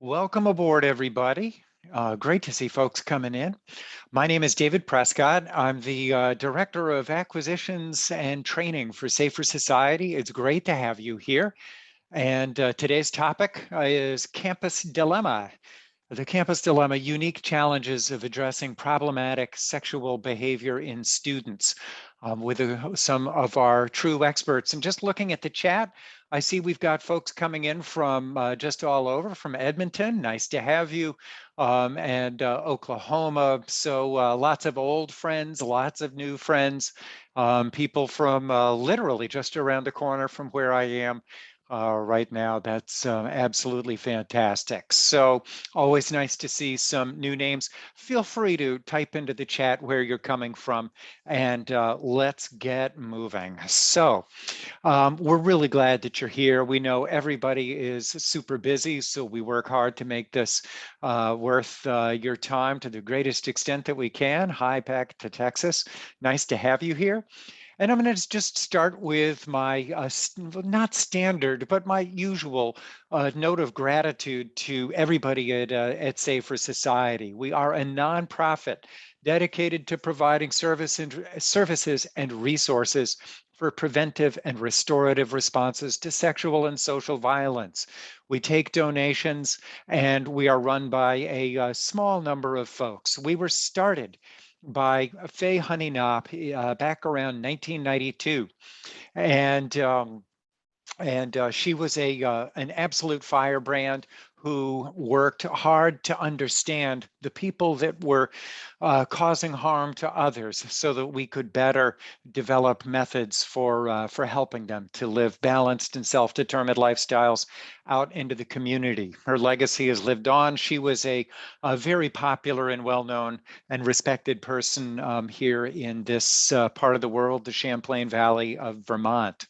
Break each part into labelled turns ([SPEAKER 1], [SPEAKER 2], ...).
[SPEAKER 1] Welcome aboard, everybody. Great to see folks coming in. My name is David Prescott. I'm the Director of Acquisitions and Training for Safer Society. It's great to have you here. And today's topic is Campus Dilemma. The Campus Dilemma, unique challenges of addressing problematic sexual behavior in students with some of our true experts. And just looking at the chat, I see we've got folks coming in from just all over, from Edmonton. Nice to have you. And Oklahoma. So lots of old friends, lots of new friends, people from literally just around the corner from where I am. Right now. That's absolutely fantastic. So always nice to see some new names. Feel free to type into the chat where you're coming from, and let's get moving. So we're really glad that you're here. We know everybody is super busy, so we work hard to make this worth your time to the greatest extent that we can. Hi, back to Texas. Nice to have you here. And I'm going to just start with my not standard, but my usual note of gratitude to everybody at Safer Society. We are a nonprofit dedicated to providing services and resources for preventive and restorative responses to sexual and social violence. We take donations, and we are run by a small number of folks. We were started by Faye Honeyknop back around 1992, and she was an absolute firebrand who worked hard to understand the people that were causing harm to others, so that we could better develop methods for helping them to live balanced and self-determined lifestyles out into the community. Her legacy has lived on. She was a very popular and well-known and respected person here in this part of the world, the Champlain Valley of Vermont.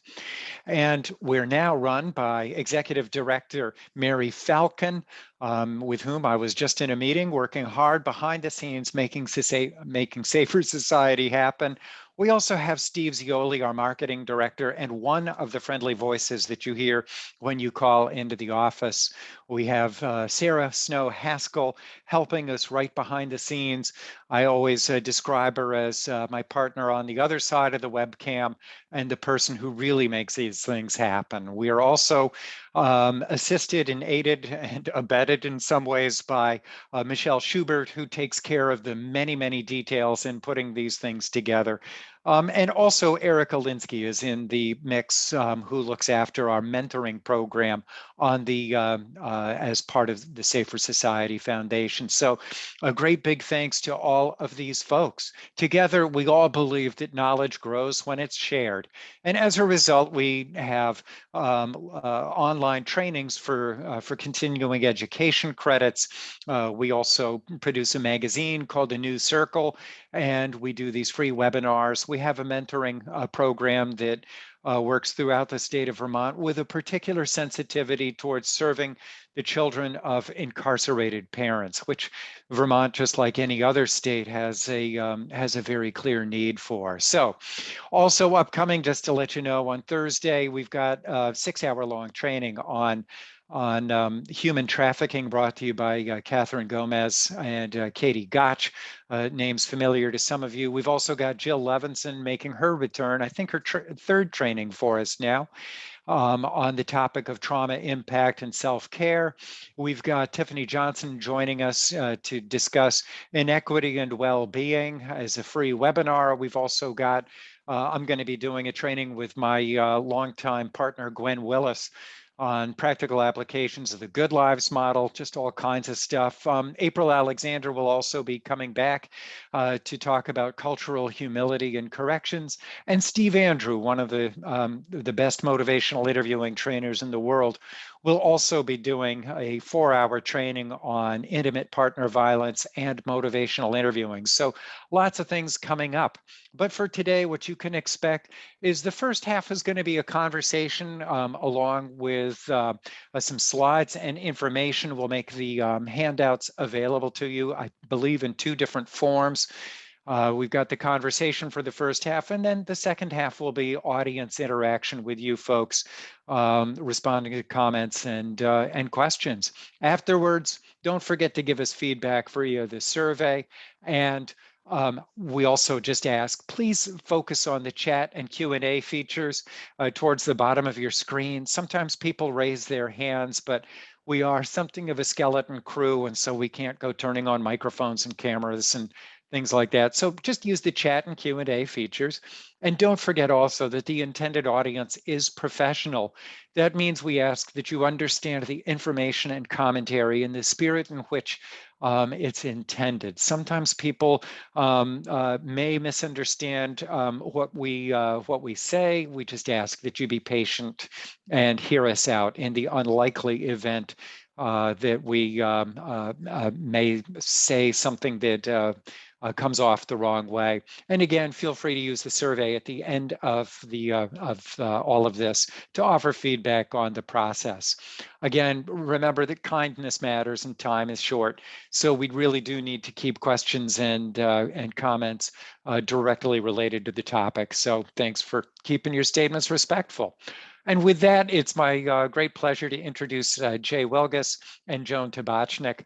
[SPEAKER 1] And we're now run by Executive Director Mary Falcon, with whom I was just in a meeting, working hard behind the scenes, making Safer Society happen. We also have Steve Zioli, our marketing director, and one of the friendly voices that you hear when you call into the office. We have Sarah Snow Haskell helping us right behind the scenes. I always describe her as my partner on the other side of the webcam and the person who really makes these things happen. We are also assisted and aided and abetted in some ways by Michelle Schubert, who takes care of the many, many details in putting these things together. And also Erica Linsky is in the mix, who looks after our mentoring program on the as part of the Safer Society Foundation. So a great big thanks to all of these folks. Together, we all believe that knowledge grows when it's shared. And as a result, we have online trainings for continuing education credits. We also produce a magazine called The New Circle, and we do these free webinars. We have a mentoring program that works throughout the state of Vermont with a particular sensitivity towards serving the children of incarcerated parents, which Vermont, just like any other state, has a very clear need for. So also upcoming, just to let you know, on Thursday, we've got a 6-hour-long training on human trafficking, brought to you by Catherine Gomez and Katie Gotch, names familiar to some of you. We've also got Jill Levinson making her return, I think her third training for us now, on the topic of trauma impact and self-care. We've got Tiffany Johnson joining us to discuss inequity and well-being as a free webinar. We've also got, I'm going to be doing a training with my longtime partner, Gwen Willis, on practical applications of the Good Lives model, just all kinds of stuff. April Alexander will also be coming back to talk about cultural humility and corrections. And Steve Andrew, one of the best motivational interviewing trainers in the world, will also be doing a 4-hour training on intimate partner violence and motivational interviewing. So lots of things coming up. But for today, what you can expect is the first half is going to be a conversation along with some slides and information. We'll make the handouts available to you, I believe, in 2 different forms. We've got the conversation for the first half, and then the second half will be audience interaction with you folks, responding to comments and questions. Afterwards, don't forget to give us feedback via the survey. And we also just ask, please focus on the chat and Q&A features towards the bottom of your screen. Sometimes people raise their hands, but we are something of a skeleton crew, and so we can't go turning on microphones and cameras and things like that. So just use the chat and Q&A features. And don't forget also that the intended audience is professional. That means we ask that you understand the information and commentary in the spirit in which it's intended. Sometimes people may misunderstand what we say. We just ask that you be patient and hear us out in the unlikely event that we may say something that comes off the wrong way. And again, feel free to use the survey at the end of all of this to offer feedback on the process. Again, remember that kindness matters and time is short, so we really do need to keep questions and comments directly related to the topic. So thanks for keeping your statements respectful. And with that, it's my great pleasure to introduce Jay Welgus and Joan Tabachnik,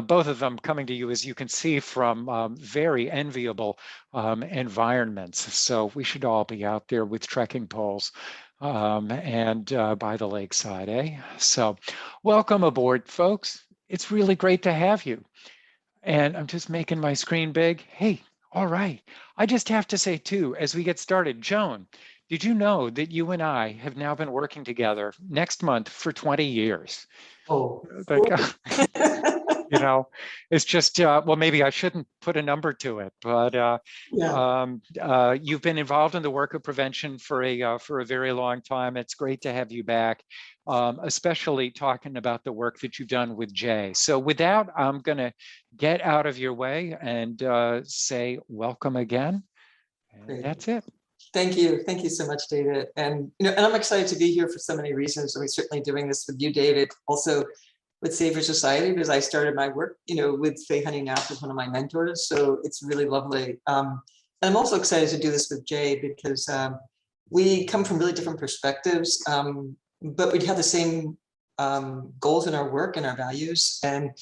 [SPEAKER 1] both of them coming to you, as you can see, from very enviable environments. So we should all be out there with trekking poles and by the lakeside, eh? So welcome aboard, folks. It's really great to have you. And I'm just making my screen big. Hey, all right. I just have to say too, as we get started, Joan, did you know that you and I have now been working together next month for 20 years?
[SPEAKER 2] Oh,
[SPEAKER 1] Like, you know, it's just, well, maybe I shouldn't put a number to it, but you've been involved in the work of prevention for a very long time. It's great to have you back, especially talking about the work that you've done with Jay. So with that, I'm going to get out of your way and say welcome again. And
[SPEAKER 2] great.
[SPEAKER 1] That's it.
[SPEAKER 2] Thank you. Thank you so much, David. And, and I'm excited to be here for so many reasons. And we're certainly doing this with you, David, also with Safer Society, because I started my work, with Faye Honey Knapp as one of my mentors. So it's really lovely. And I'm also excited to do this with Jay because we come from really different perspectives, but we have the same goals in our work and our values. And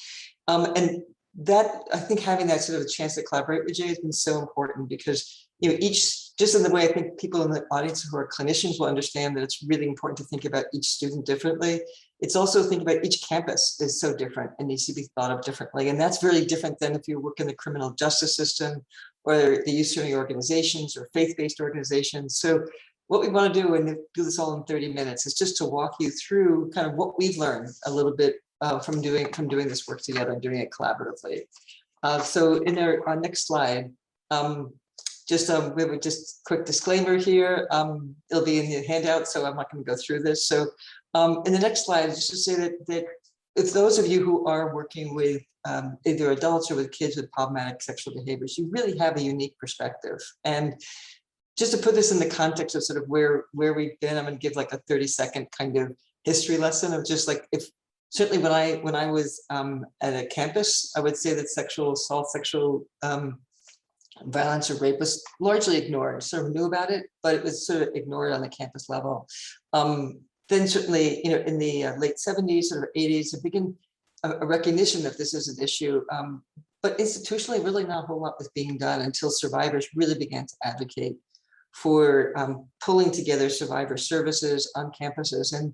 [SPEAKER 2] that, I think, having that sort of a chance to collaborate with Jay has been so important because each, just in the way I think people in the audience who are clinicians will understand that it's really important to think about each student differently. It's also think about each campus is so different and needs to be thought of differently. And that's really different than if you work in the criminal justice system or the youth serving organizations or faith-based organizations. So what we want to do, and do this all in 30 minutes, is just to walk you through kind of what we've learned a little bit from doing this work together and doing it collaboratively. So in our next slide, we have just quick disclaimer here. It'll be in the handout, so I'm not going to go through this. So in the next slide, just to say that if those of you who are working with either adults or with kids with problematic sexual behaviors, you really have a unique perspective. And just to put this in the context of sort of where we've been, I'm going to give like a 30-second kind of history lesson of just like, certainly when I was at a campus, I would say that sexual assault, sexual violence or rape was largely ignored. Sort of knew about it, but it was sort of ignored on the campus level. Then certainly, in the late 70s or 80s, there began a recognition that this is an issue. But institutionally, really not a whole lot was being done until survivors really began to advocate for pulling together survivor services on campuses. And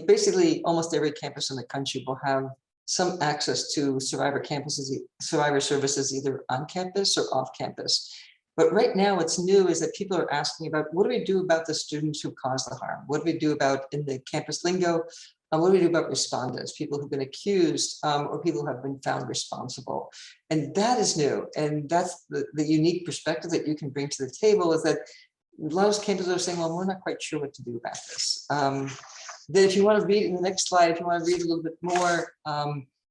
[SPEAKER 2] basically, almost every campus in the country will have some access to survivor services, either on campus or off campus. But right now, what's new is that people are asking about, what do we do about the students who cause the harm? What do we do about, in the campus lingo, what do we do about respondents, people who've been accused or people who have been found responsible? And that is new. And that's the unique perspective that you can bring to the table, is that a lot of campuses are saying, well, we're not quite sure what to do about this. Then if you want to read in the next slide, if you want to read a little bit more,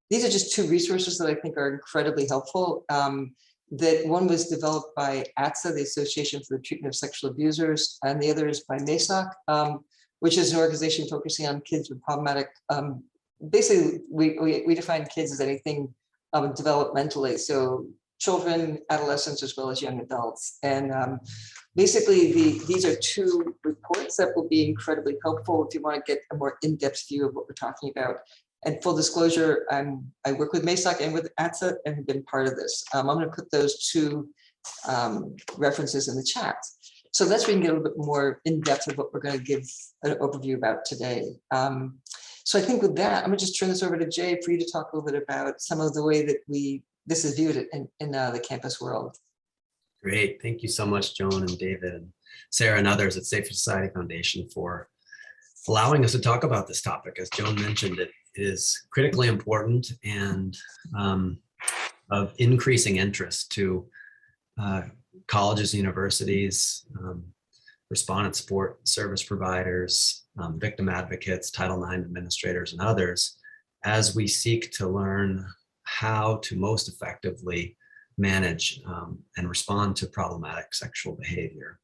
[SPEAKER 2] these are just two resources that I think are incredibly helpful. That one was developed by ATSA, the Association for the Treatment of Sexual Abusers, and the other is by MESOC, which is an organization focusing on kids with problematic, basically we define kids as anything developmentally. So children, adolescents, as well as young adults. And basically, these are two reports that will be incredibly helpful if you want to get a more in-depth view of what we're talking about. And full disclosure, I work with MASOC and with ATSA and have been part of this. I'm going to put those two references in the chat. So let's get a little bit more in depth of what we're going to give an overview about today. So I think with that, I'm going to just turn this over to Jay for you to talk a little bit about some of the way that this is viewed in the campus world.
[SPEAKER 3] Great. Thank you so much, Joan and David and Sarah and others at Safer Society Foundation for allowing us to talk about this topic. As Joan mentioned, it is critically important and of increasing interest to colleges, universities, respondent support service providers, victim advocates, Title IX administrators, and others, as we seek to learn how to most effectively manage and respond to problematic sexual behavior.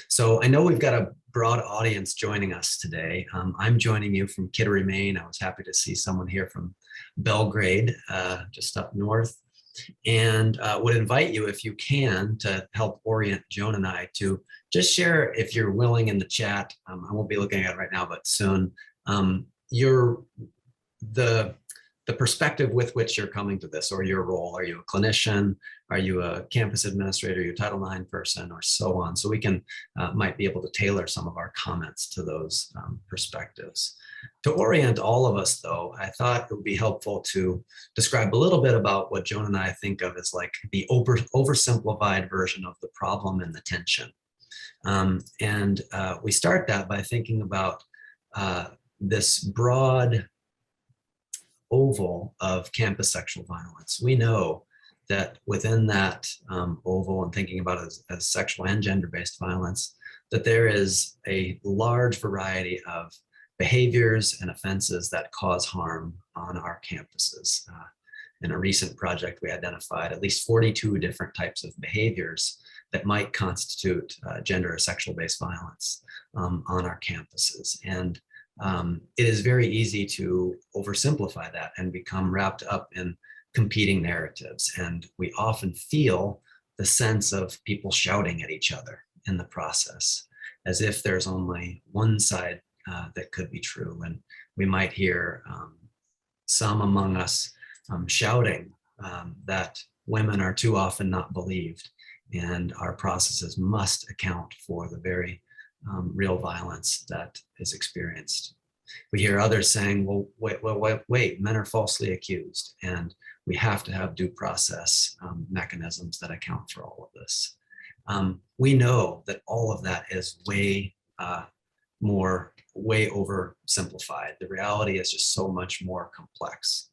[SPEAKER 3] So I know we've got a broad audience joining us today. I'm joining you from Kittery, Maine. I was happy to see someone here from Belgrade, just up north. And would invite you, if you can, to help orient Joan and I to just share, if you're willing, in the chat. I won't be looking at it right now, but soon, the perspective with which you're coming to this, or your role. Are you a clinician? Are you a campus administrator? Are you a Title IX person, or so on? So we can might be able to tailor some of our comments to those perspectives. To orient all of us, though, I thought it would be helpful to describe a little bit about what Joan and I think of as like the oversimplified version of the problem and the tension. We start that by thinking about this broad oval of campus sexual violence. We know that within that oval, and thinking about it as sexual and gender-based violence, that there is a large variety of behaviors and offenses that cause harm on our campuses. In a recent project, we identified at least 42 different types of behaviors that might constitute gender or sexual-based violence on our campuses. And it is very easy to oversimplify that and become wrapped up in competing narratives. And we often feel the sense of people shouting at each other in the process, as if there's only one side that could be true. And we might hear some among us shouting that women are too often not believed, and our processes must account for the very real violence that is experienced. We hear others saying, well, wait, men are falsely accused, and we have to have due process mechanisms that account for all of this. We know that all of that is way oversimplified. The reality is just so much more complex.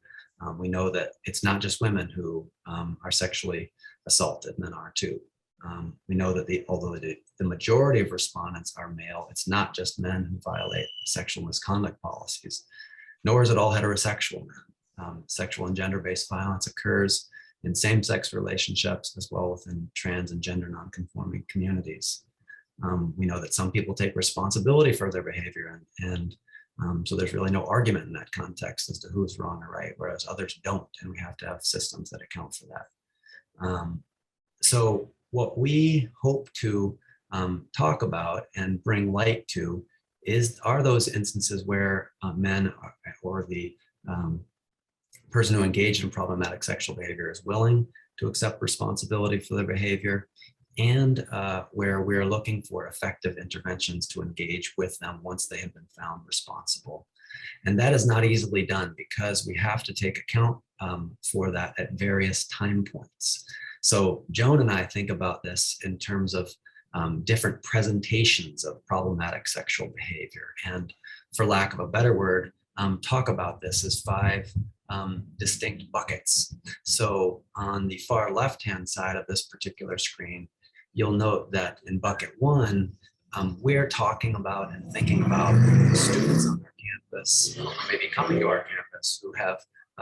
[SPEAKER 3] We know that it's not just women who are sexually assaulted, men are too. We know that although the majority of respondents are male, it's not just men who violate sexual misconduct policies, nor is it all heterosexual men. Sexual and gender-based violence occurs in same-sex relationships as well within trans and gender non-conforming communities. We know that some people take responsibility for their behavior, and so there's really no argument in that context as to who's wrong or right, whereas others don't, and we have to have systems that account for that. So what we hope to talk about and bring light to are those instances where men or the person who engaged in problematic sexual behavior is willing to accept responsibility for their behavior, and where we're looking for effective interventions to engage with them once they have been found responsible. And that is not easily done because we have to take account for that at various time points. So Joan and I think about this in terms of different presentations of problematic sexual behavior. And for lack of a better word, talk about this as 5 distinct buckets. So on the far left-hand side of this particular screen, you'll note that in bucket 1, we're talking about and thinking about students on our campus, maybe coming to our campus, who have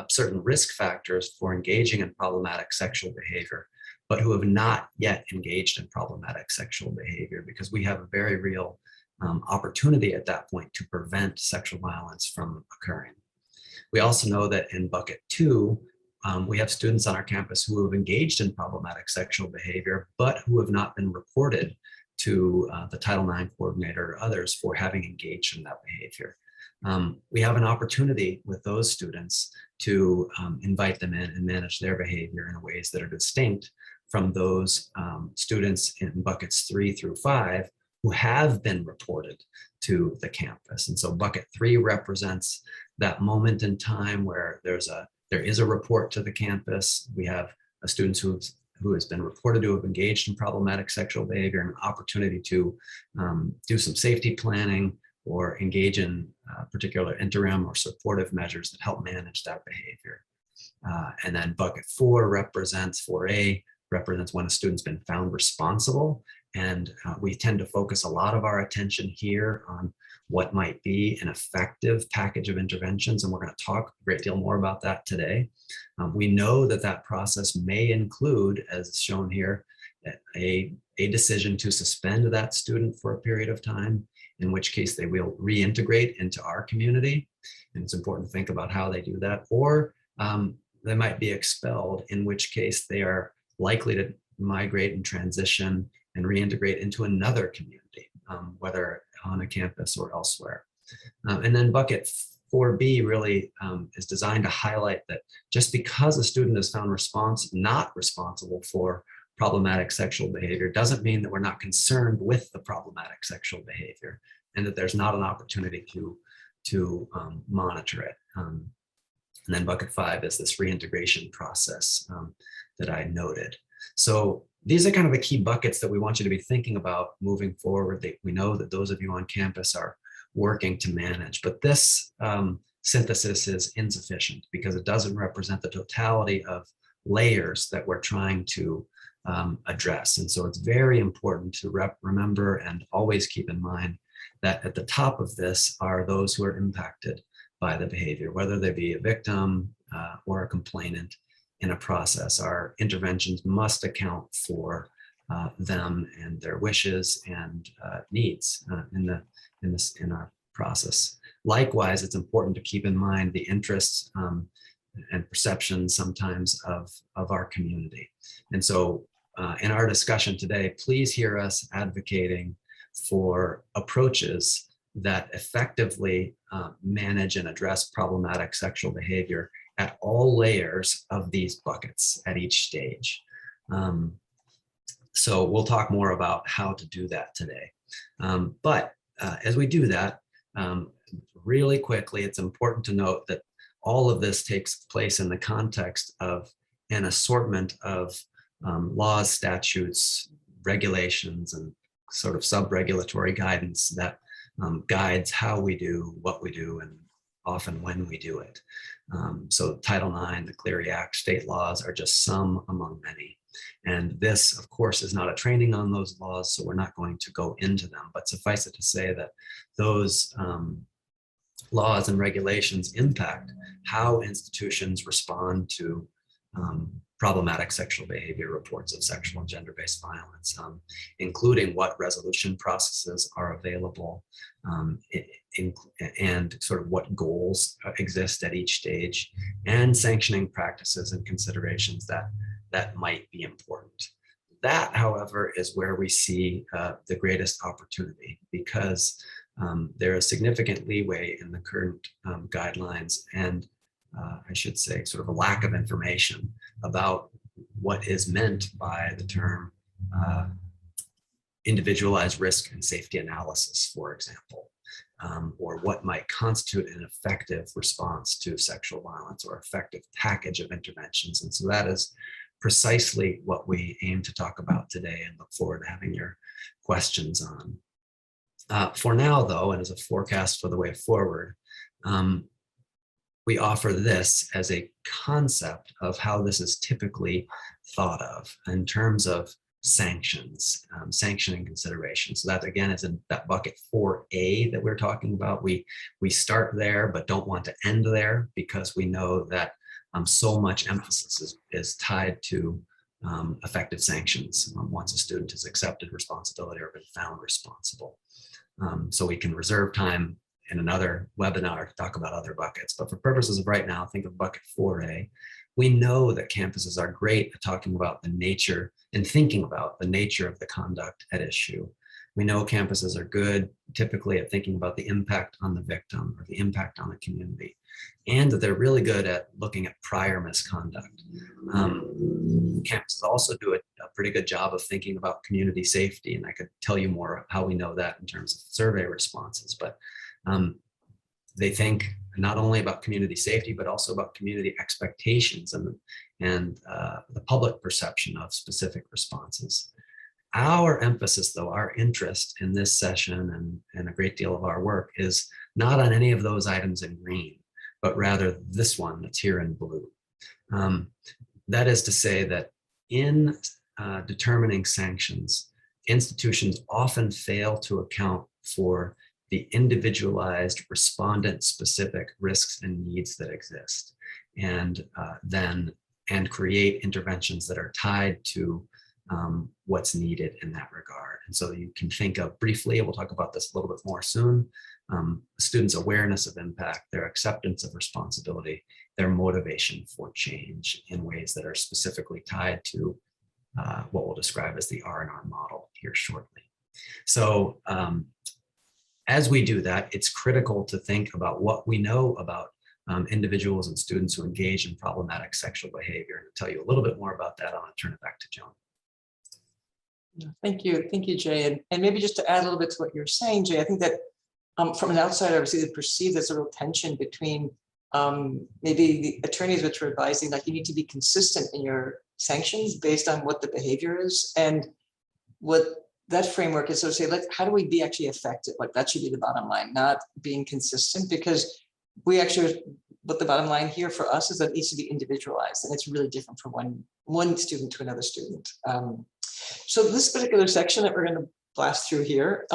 [SPEAKER 3] certain risk factors for engaging in problematic sexual behavior, but who have not yet engaged in problematic sexual behavior, because we have a very real opportunity at that point to prevent sexual violence from occurring. We also know that in bucket 2, we have students on our campus who have engaged in problematic sexual behavior, but who have not been reported to the Title IX coordinator or others for having engaged in that behavior. We have an opportunity with those students to invite them in and manage their behavior in ways that are distinct from those students in buckets 3 through 5 who have been reported to the campus. And so bucket 3 represents that moment in time where there is a report to the campus. We have a student who has been reported to have engaged in problematic sexual behavior, and an opportunity to do some safety planning or engage in particular interim or supportive measures that help manage that behavior. And then bucket 4 represents, 4A represents when a student's been found responsible. And we tend to focus a lot of our attention here on what might be an effective package of interventions. And we're going to talk a great deal more about that today. We know that that process may include, as shown here, a decision to suspend that student for a period of time, in which case they will reintegrate into our community. And it's important to think about how they do that. Or they might be expelled, in which case they are likely to migrate and transition and reintegrate into another community, whether on a campus or elsewhere. And then bucket 4B really is designed to highlight that just because a student is found not responsible for problematic sexual behavior doesn't mean that we're not concerned with the problematic sexual behavior, and that there's not an opportunity to monitor it. And then bucket 5 is this reintegration process that I noted. So these are kind of the key buckets that we want you to be thinking about moving forward. We know that those of you on campus are working to manage, but this synthesis is insufficient because it doesn't represent the totality of layers that we're trying to address. And so it's very important to remember and always keep in mind that at the top of this are those who are impacted by the behavior, whether they be a victim or a complainant in a process. Our interventions must account for them and their wishes and needs in our process. Likewise, it's important to keep in mind the interests and perceptions sometimes of our community. And so in our discussion today, please hear us advocating for approaches that effectively manage and address problematic sexual behavior at all layers of these buckets at each stage. So we'll talk more about how to do that today. But as we do that, really quickly, it's important to note that all of this takes place in the context of an assortment of laws, statutes, regulations, and sort of sub-regulatory guidance that guides how we do what we do and often when we do it. So Title IX, the Clery Act, state laws are just some among many. And this, of course, is not a training on those laws, so we're not going to go into them, but suffice it to say that those laws and regulations impact how institutions respond to problematic sexual behavior reports of sexual and gender-based violence, including what resolution processes are available and sort of what goals exist at each stage, and sanctioning practices and considerations that might be important. That, however, is where we see the greatest opportunity, because there is significant leeway in the current guidelines and I should say sort of a lack of information about what is meant by the term individualized risk and safety analysis, for example, or what might constitute an effective response to sexual violence or effective package of interventions. And so that is precisely what we aim to talk about today and look forward to having your questions on. For now, though, and as a forecast for the way forward, we offer this as a concept of how this is typically thought of in terms of sanctions, sanctioning considerations. So that, again, is in that bucket 4A that we're talking about. We start there, but don't want to end there, because we know that so much emphasis is tied to effective sanctions once a student has accepted responsibility or been found responsible. So we can reserve time in another webinar to talk about other buckets. But for purposes of right now, think of bucket 4A We know that campuses are great at talking about the nature and thinking about the nature of the conduct at issue. We know campuses are good typically at thinking about the impact on the victim or the impact on the community, and that they're really good at looking at prior misconduct. Campuses also do a pretty good job of thinking about community safety, and I could tell you more how we know that in terms of survey responses, but they think not only about community safety, but also about community expectations and the public perception of specific responses. Our emphasis, though, our interest in this session and a great deal of our work is not on any of those items in green, but rather this one that's here in blue. That is to say that in determining sanctions, institutions often fail to account for the individualized respondent-specific risks and needs that exist, and create interventions that are tied to what's needed in that regard. And so you can think of briefly, we'll talk about this a little bit more soon, students' awareness of impact, their acceptance of responsibility, their motivation for change in ways that are specifically tied to what we'll describe as the R&R model here shortly. So as we do that, it's critical to think about what we know about individuals and students who engage in problematic sexual behavior. And to tell you a little bit more about that, I'll turn it back to Joan.
[SPEAKER 2] Thank you, Jay. And maybe just to add a little bit to what you're saying, Jay, I think that from an outsider, obviously, they perceive there's a real tension between maybe the attorneys which were advising, like, you need to be consistent in your sanctions based on what the behavior is, and what that framework is. So say, how do we be actually effective? Like, that should be the bottom line, not being consistent, because we actually, but the bottom line here for us is that it needs to be individualized, and it's really different from one student to another student. So this particular section that we're going to blast through here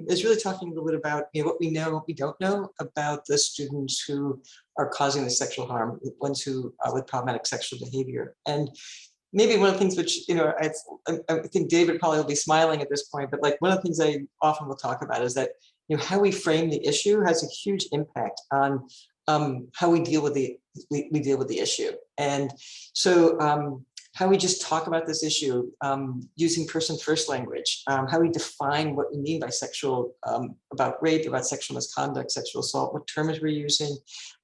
[SPEAKER 2] is really talking a little bit about what we know, what we don't know about the students who are causing the sexual harm, the ones who are with problematic sexual behavior. And maybe one of the things which, I think David probably will be smiling at this point, but like one of the things I often will talk about is that, how we frame the issue has a huge impact on how we deal with the issue. And so how we just talk about this issue using person first language, how we define what we mean by about rape, about sexual misconduct, sexual assault, what terms we're using,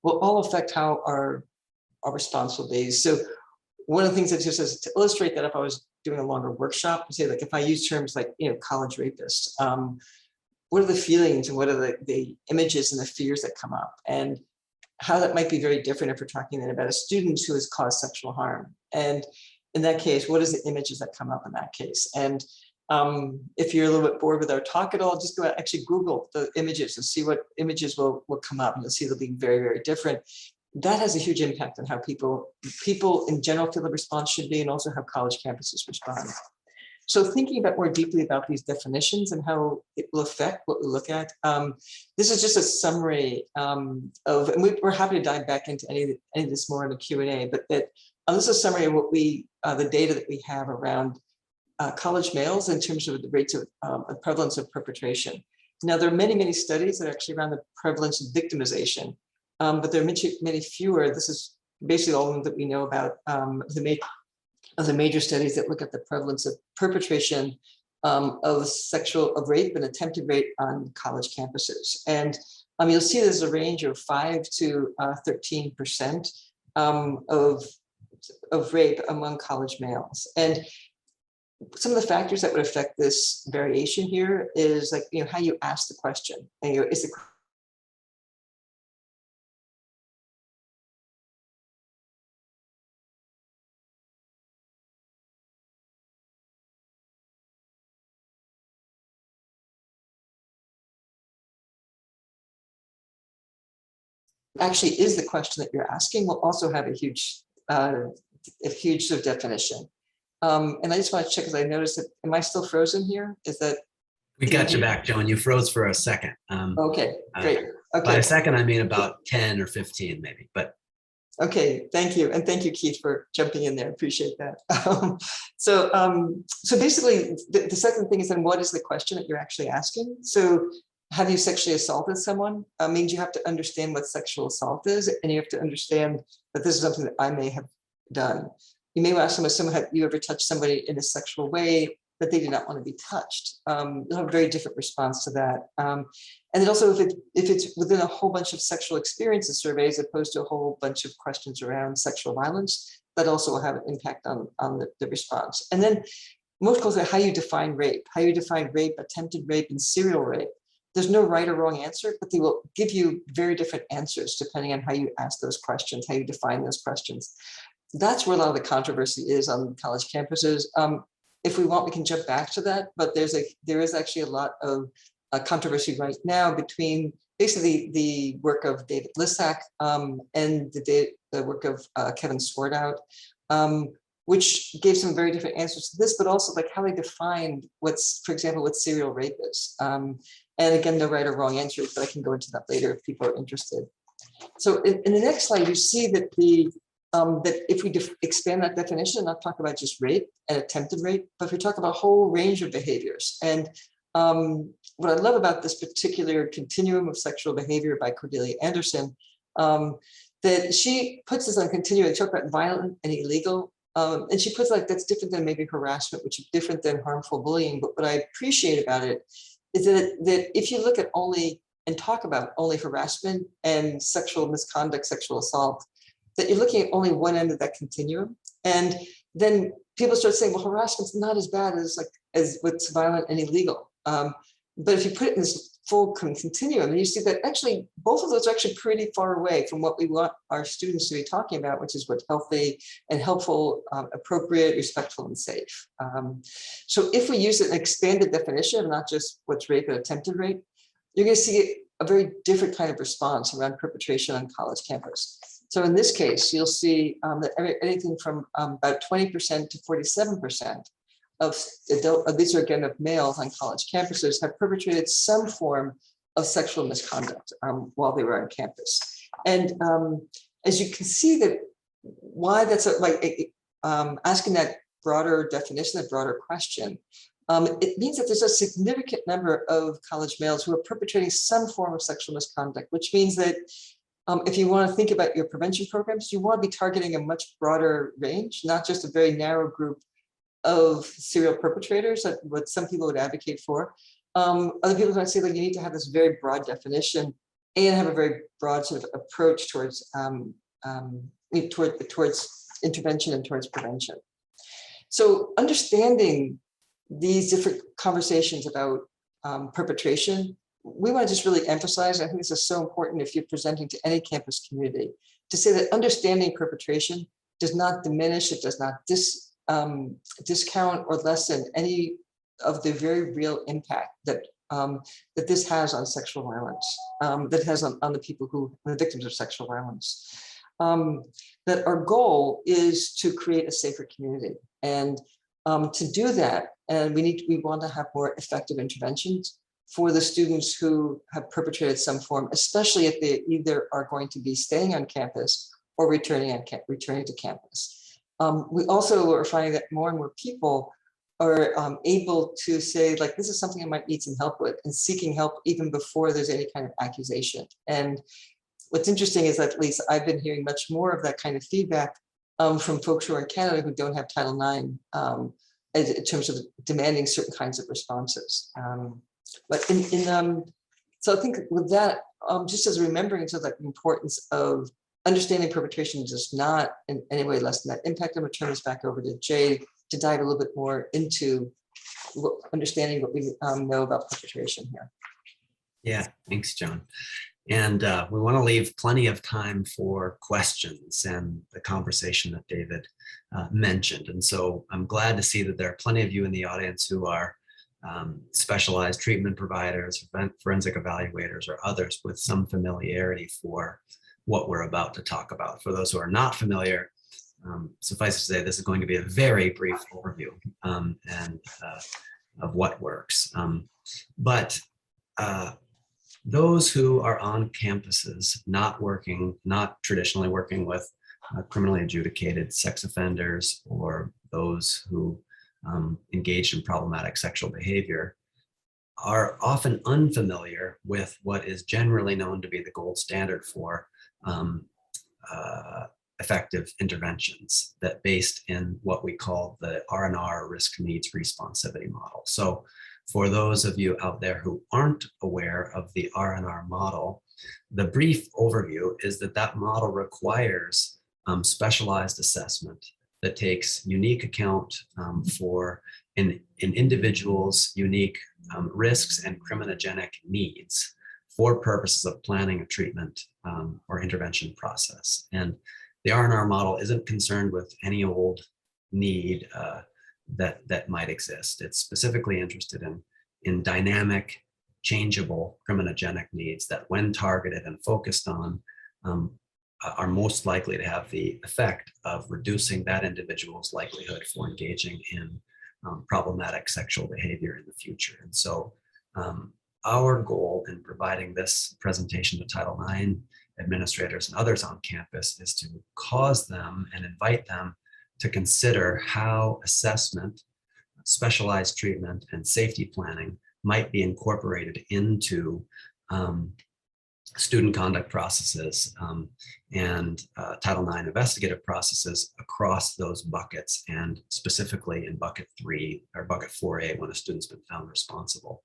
[SPEAKER 2] will all affect how our response will be. So one of the things that just says, to illustrate that, if I was doing a longer workshop, say, like, if I use terms like, college rapist, what are the feelings and what are the images and the fears that come up, and how that might be very different if we're talking then about a student who has caused sexual harm. And in that case, what is the images that come up in that case? And if you're a little bit bored with our talk at all, just go out, actually Google the images and see what images will come up, and you'll see they'll be very, very different. That has a huge impact on how people in general feel the response should be, and also how college campuses respond. So thinking about more deeply about these definitions and how it will affect what we look at, this is just a summary and we're happy to dive back into any of this more in the Q&A, but this is a summary of what the data that we have around college males in terms of the rates of prevalence of perpetration. Now, there are many, many studies that are actually around the prevalence of victimization, but there are many fewer. This is basically all of them that we know about the major studies that look at the prevalence of perpetration of rape and attempted rape on college campuses. And you'll see there's a range of 5 to 13% of rape among college males. And some of the factors that would affect this variation here is, like, how you ask the question. And, is the actually is the question that you're asking will also have a huge sort of definition. And I just want to check, because I noticed that, am I still frozen here? Is that?
[SPEAKER 3] We got you back, Joan. You froze for a second.
[SPEAKER 2] Okay, great. Okay.
[SPEAKER 3] By a second, I mean about 10 or 15 maybe, but.
[SPEAKER 2] Okay, thank you. And thank you, Keith, for jumping in there. Appreciate that. So basically, the second thing is, then, what is the question that you're actually asking? So have you sexually assaulted someone? Means you have to understand what sexual assault is, and you have to understand that this is something that I may have done. You may ask someone, have you ever touched somebody in a sexual way that they do not want to be touched? You'll have a very different response to that. And then also if it's within a whole bunch of sexual experiences surveys, opposed to a whole bunch of questions around sexual violence, that also will have an impact on the response. And then most closely, how you define rape, attempted rape, and serial rape. There's no right or wrong answer, but they will give you very different answers depending on how you ask those questions, how you define those questions. That's where a lot of the controversy is on college campuses. If we want, we can jump back to that, but there is actually a lot of controversy right now between basically the work of David Lissack and the work of Kevin Swartout, which gave some very different answers to this, but also like how they defined for example, what serial rape is. And again, no right or wrong answers, but I can go into that later if people are interested. So in the next slide, you see that that if we expand that definition, not talk about just rape and attempted rape, but if we talk about a whole range of behaviors. And what I love about this particular continuum of sexual behavior by Cordelia Anderson, that she puts this on continuum, and talk about violent and illegal. And she puts like that's different than maybe harassment, which is different than harmful bullying. But what I appreciate about it is that if you look at only and talk about only harassment and sexual misconduct, sexual assault, that you're looking at only one end of that continuum. And then people start saying, well, harassment's not as bad as what's violent and illegal. But if you put it in this full continuum, and you see that actually both of those are actually pretty far away from what we want our students to be talking about, which is what's healthy and helpful, appropriate, respectful, and safe. So if we use an expanded definition of not just what's rape and attempted rape, you're going to see a very different kind of response around perpetration on college campus. So in this case, you'll see that anything from about 20% to 47% of these are again of males on college campuses have perpetrated some form of sexual misconduct while they were on campus. And as you can see that why that's asking that broader definition, that broader question, it means that there's a significant number of college males who are perpetrating some form of sexual misconduct, which means that if you want to think about your prevention programs, you want to be targeting a much broader range, not just a very narrow group of serial perpetrators, that what some people would advocate for. Other people might say that you need to have this very broad definition and have a very broad sort of approach towards intervention and towards prevention. So understanding these different conversations about perpetration, we want to just really emphasize, I think this is so important if you're presenting to any campus community, to say that understanding perpetration does not diminish, it does not discount or lessen any of the very real impact that that this has on sexual violence, that it has on the people who are the victims of sexual violence. That our goal is to create a safer community, and to do that, and we want to have more effective interventions for the students who have perpetrated some form, especially if they either are going to be staying on campus or returning to campus. We also are finding that more and more people are able to say, like, this is something I might need some help with, and seeking help even before there's any kind of accusation. And what's interesting is that at least I've been hearing much more of that kind of feedback from folks who are in Canada who don't have Title IX in terms of demanding certain kinds of responses. But so I think with that, just as remembering so that the importance of understanding perpetration does not in any way lessen that impact, I'm going to turn this back over to Jay to dive a little bit more into understanding what we know about perpetration here.
[SPEAKER 3] Yeah, thanks, John. And we want to leave plenty of time for questions and the conversation that David mentioned. And so I'm glad to see that there are plenty of you in the audience who are specialized treatment providers, forensic evaluators, or others with some familiarity for what we're about to talk about. For those who are not familiar, suffice to say, this is going to be a very brief overview of what works. But those who are on campuses, not traditionally working with criminally adjudicated sex offenders or those who engaged in problematic sexual behavior, are often unfamiliar with what is generally known to be the gold standard for effective interventions that based in what we call the R&R, risk needs responsivity model. So for those of you out there who aren't aware of the R&R model, the brief overview is that that model requires specialized assessment that takes unique account for an individual's unique risks and criminogenic needs for purposes of planning a treatment or intervention process. And the R&R model isn't concerned with any old need that might exist. It's specifically interested in dynamic, changeable criminogenic needs that, when targeted and focused on, are most likely to have the effect of reducing that individual's likelihood for engaging in problematic sexual behavior in the future. And so our goal in providing this presentation to Title IX administrators and others on campus is to cause them and invite them to consider how assessment, specialized treatment, and safety planning might be incorporated into student conduct processes and Title IX investigative processes across those buckets, and specifically in bucket 3 or bucket 4A when a student's been found responsible.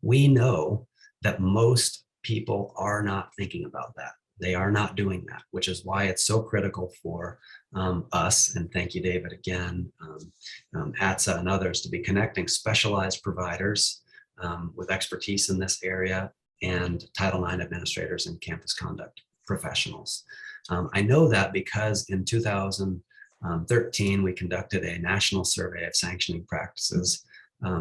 [SPEAKER 3] We know that most people are not thinking about that. They are not doing that, which is why it's so critical for us, and thank you, David, again, ATSA and others, to be connecting specialized providers with expertise in this area and Title IX administrators and campus conduct professionals. I know that because in 2013, we conducted a national survey of sanctioning practices,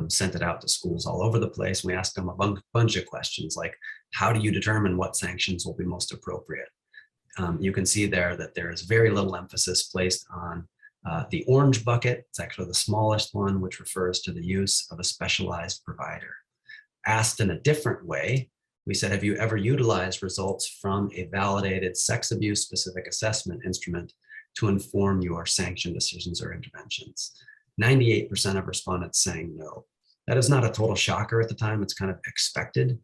[SPEAKER 3] sent it out to schools all over the place. We asked them a bunch of questions like, how do you determine what sanctions will be most appropriate? You can see there that there is very little emphasis placed on the orange bucket. It's actually the smallest one, which refers to the use of a specialized provider. Asked in a different way, we said, have you ever utilized results from a validated sex abuse specific assessment instrument to inform your sanction decisions or interventions? 98% of respondents saying no. That is not a total shocker at the time. It's kind of expected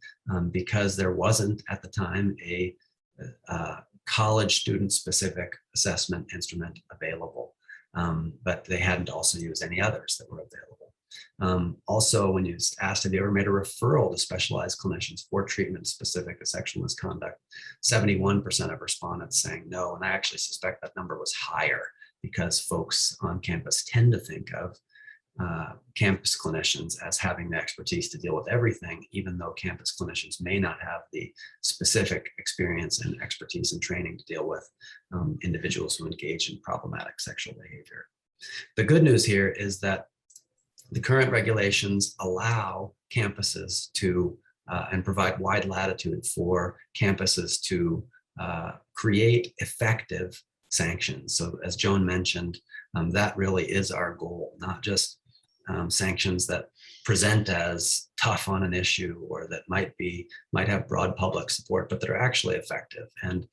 [SPEAKER 3] because there wasn't at the time a college student specific assessment instrument available, but they hadn't also used any others that were available. Also, when you asked, have you ever made a referral to specialized clinicians for treatment specific to sexual misconduct, 71% of respondents saying no. And I actually suspect that number was higher because folks on campus tend to think of campus clinicians as having the expertise to deal with everything, even though campus clinicians may not have the specific experience and expertise and training to deal with individuals who engage in problematic sexual behavior. The good news here is that the current regulations allow campuses to and provide wide latitude for campuses to create effective sanctions. So as Joan mentioned, that really is our goal, not just sanctions that present as tough on an issue or that might have broad public support, but that are actually effective. And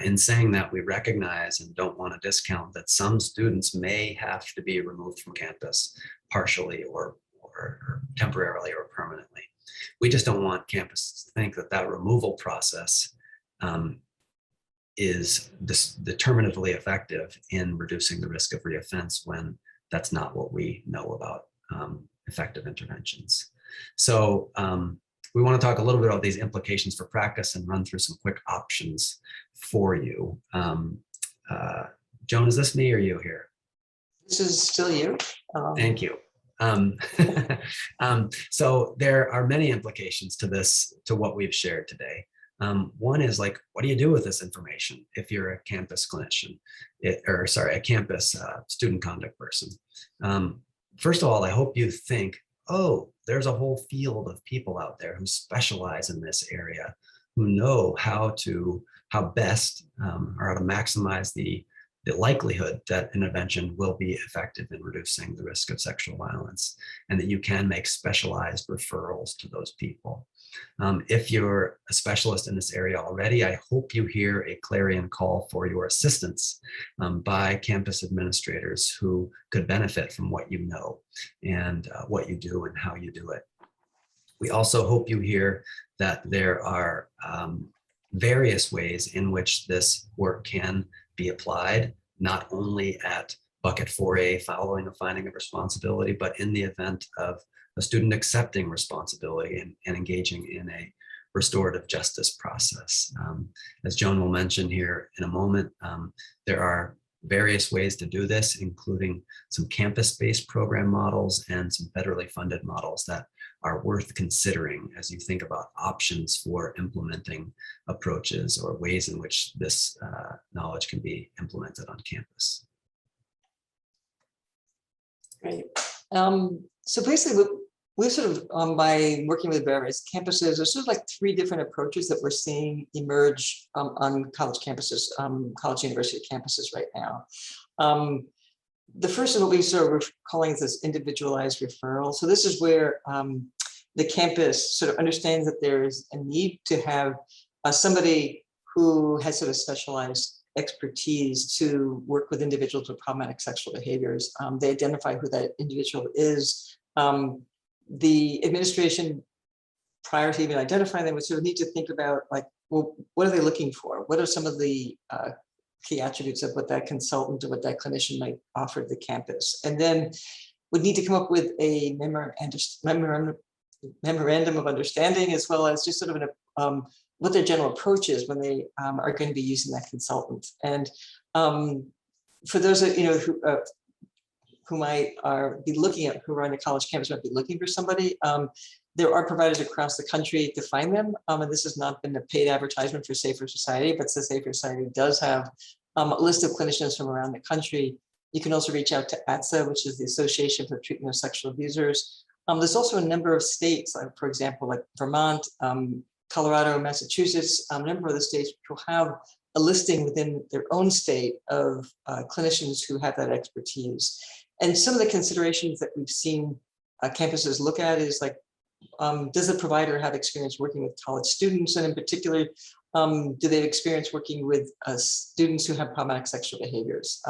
[SPEAKER 3] in saying that, we recognize and don't want to discount that some students may have to be removed from campus partially or temporarily or permanently. We just don't want campuses to think that that removal process is determinatively effective in reducing the risk of reoffense when that's not what we know about effective interventions. So we want to talk a little bit about these implications for practice and run through some quick options for you. Joan, is this me or you here?
[SPEAKER 2] This is still you.
[SPEAKER 3] Thank you. So there are many implications to this, to what we've shared today. One is like, what do you do with this information if you're a campus clinician, a campus student conduct person? First of all, I hope you think, oh, there's a whole field of people out there who specialize in this area, who know how best or how to maximize the likelihood that intervention will be effective in reducing the risk of sexual violence, and that you can make specialized referrals to those people. If you're a specialist in this area already, I hope you hear a clarion call for your assistance by campus administrators who could benefit from what you know and what you do and how you do it. We also hope you hear that there are various ways in which this work can be applied not only at bucket 4A following a finding of responsibility, but in the event of a student accepting responsibility and engaging in a restorative justice process. As Joan will mention here in a moment, there are various ways to do this, including some campus-based program models and some federally funded models that are worth considering as you think about options for implementing approaches or ways in which this knowledge can be implemented on campus.
[SPEAKER 2] Great. So basically, we sort of, by working with various campuses, there's sort of like 3 different approaches that we're seeing emerge on college campuses, college university campuses right now. The first is what we sort of calling this individualized referral. So this is where the campus sort of understands that there is a need to have somebody who has sort of specialized expertise to work with individuals with problematic sexual behaviors. They identify who that individual is. The administration, prior to even identifying them, would sort of need to think about, like, well, what are they looking for? What are some of the key attributes of what that consultant or what that clinician might offer the campus? And then would need to come up with a memorandum of understanding, as well as just sort of what their general approach is when they are going to be using that consultant. And for those of who might be looking at, who are on a college campus, might be looking for somebody, there are providers across the country to find them. And this has not been a paid advertisement for Safer Society, but the Safer Society does have a list of clinicians from around the country. You can also reach out to ATSA, which is the Association for the Treatment of Sexual Abusers. There's also a number of states, like, for example, like Vermont, Colorado, Massachusetts, a number of the states which will have a listing within their own state of clinicians who have that expertise. And some of the considerations that we've seen campuses look at is, like, does the provider have experience working with college students? And in particular, do they have experience working with students who have problematic sexual behaviors?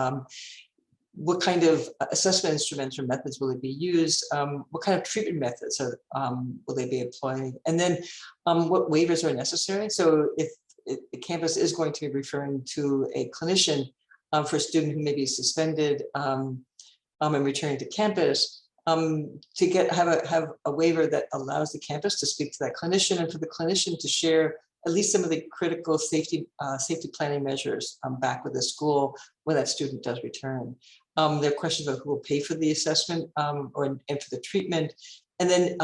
[SPEAKER 2] What kind of assessment instruments or methods will they be used? What kind of treatment methods will they be employing? And then what waivers are necessary? So if the campus is going to be referring to a clinician for a student who may be suspended and returning to campus, to have a waiver that allows the campus to speak to that clinician, and for the clinician to share at least some of the critical safety planning measures back with the school when that student does return. There are questions about who will pay for the assessment and for the treatment, and then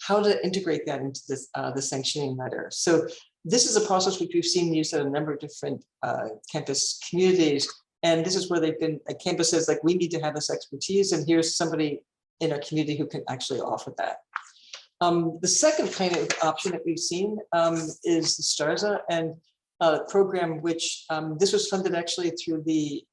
[SPEAKER 2] how to integrate that into this, the sanctioning letter. So this is a process which we've seen used at a number of different campus communities. And this is where they've been, a campus says, like, we need to have this expertise, and here's somebody in our community who can actually offer that. The second kind of option that we've seen is the STARZA and program, which this was funded actually through the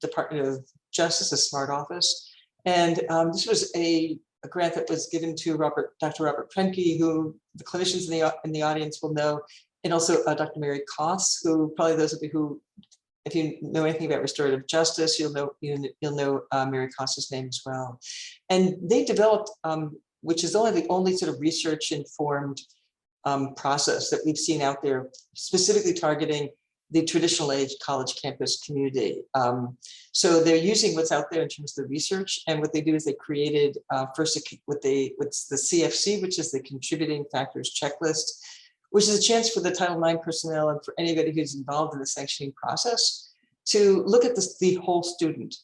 [SPEAKER 2] Department of Justice, a SMART office. And this was a grant that was given to Dr. Robert Premke, who the clinicians in the audience will know, and also Dr. Mary Koss, who probably those of you who, if you know anything about restorative justice, you'll know Mary Koss's name as well. And they developed, which is the only sort of research-informed process that we've seen out there, specifically targeting the traditional age college campus community. So they're using what's out there in terms of the research, and what they do is they created what's the CFC, which is the Contributing Factors Checklist, which is a chance for the Title IX personnel and for anybody who's involved in the sanctioning process to look at the whole student.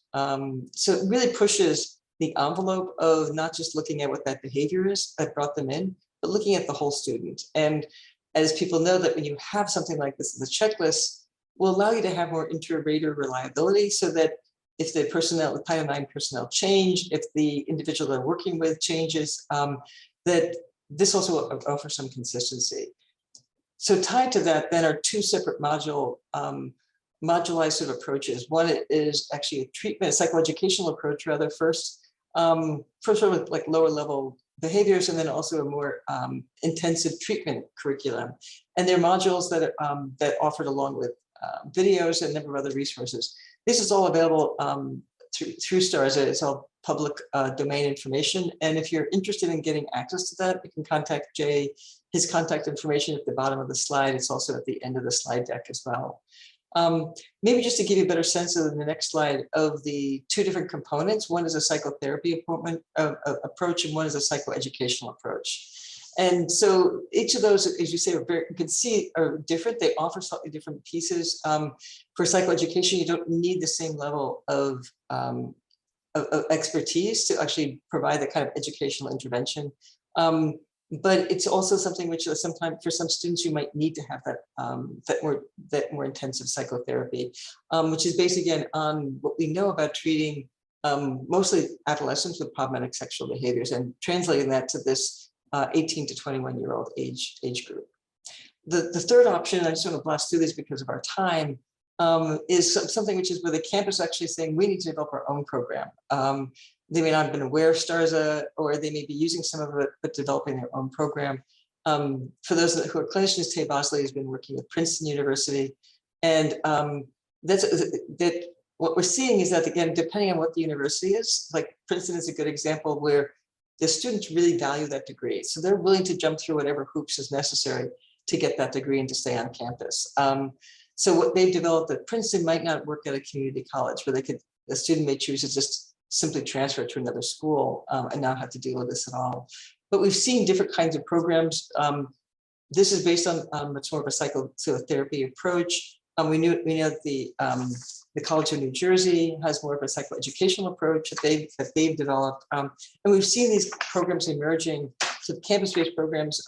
[SPEAKER 2] So it really pushes the envelope of not just looking at what that behavior is that brought them in, but looking at the whole student. And as people know, that when you have something like this as a checklist, will allow you to have more inter-rater reliability, so that if the personnel, the Title IX personnel change, if the individual they're working with changes, that this also offers some consistency. So tied to that then are 2 separate modularized sort of approaches. One is actually a treatment, a psychoeducational approach, rather, first sort of like lower level behaviors, and then also a more intensive treatment curriculum. And they're modules that are that offered along with videos and a number of other resources. This is all available through STARZA. It's all public domain information. And if you're interested in getting access to that, you can contact Jay. His contact information at the bottom of the slide. It's also at the end of the slide deck as well. Maybe just to give you a better sense of the next slide of the two different components. One is a psychotherapy approach, and one is a psychoeducational approach. And so each of those, as you say, you can see are different. They offer slightly different pieces. For psychoeducation, you don't need the same level of expertise to actually provide that kind of educational intervention. But it's also something which sometimes for some students you might need to have that more intensive psychotherapy, which is based again on what we know about treating mostly adolescents with problematic sexual behaviors and translating that to this 18 to 21-year-old age group. The third option, I just want to blast through this because of our time, is something which is where the campus is actually saying we need to develop our own program. They may not have been aware of STARZA, or they may be using some of it, but developing their own program. For those who are clinicians, Tay Bosley has been working with Princeton University. And what we're seeing is that, again, depending on what the university is, like Princeton is a good example where the students really value that degree. So they're willing to jump through whatever hoops is necessary to get that degree and to stay on campus. So what they've developed at Princeton might not work at a community college, where the student may choose to just simply transfer to another school and not have to deal with this at all. But we've seen different kinds of programs. This is based on much more of a psychotherapy approach. We know that the College of New Jersey has more of a psychoeducational approach that they've developed. And we've seen these programs emerging, so campus-based programs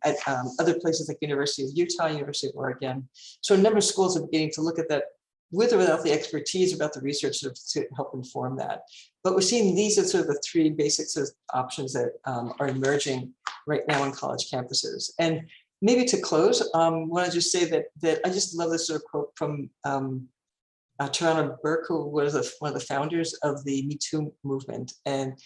[SPEAKER 2] at other places like University of Utah, University of Oregon. So a number of schools are beginning to look at that with or without the expertise, about the research to help inform that. But we're seeing these are sort of the three basic sort of options that are emerging right now on college campuses. And maybe to close, I want to just say that I just love this sort of quote from Tarana Burke, who was one of the founders of the Me Too movement, and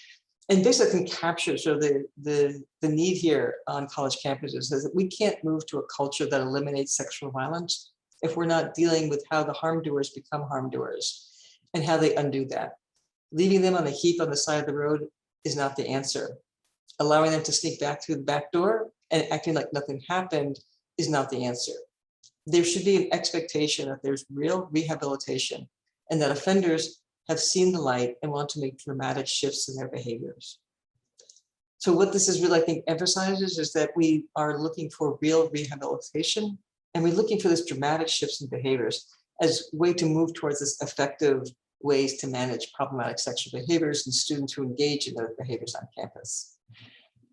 [SPEAKER 2] basically captures sort of the need here on college campuses, is that we can't move to a culture that eliminates sexual violence if we're not dealing with how the harm doers become harm doers and how they undo that. Leaving them on a heap on the side of the road is not the answer. Allowing them to sneak back through the back door and acting like nothing happened is not the answer. There should be an expectation that there's real rehabilitation and that offenders have seen the light and want to make dramatic shifts in their behaviors. So what this is really, I think, emphasizes is that we are looking for real rehabilitation, and we're looking for this dramatic shifts in behaviors as a way to move towards this effective ways to manage problematic sexual behaviors and students who engage in those behaviors on campus.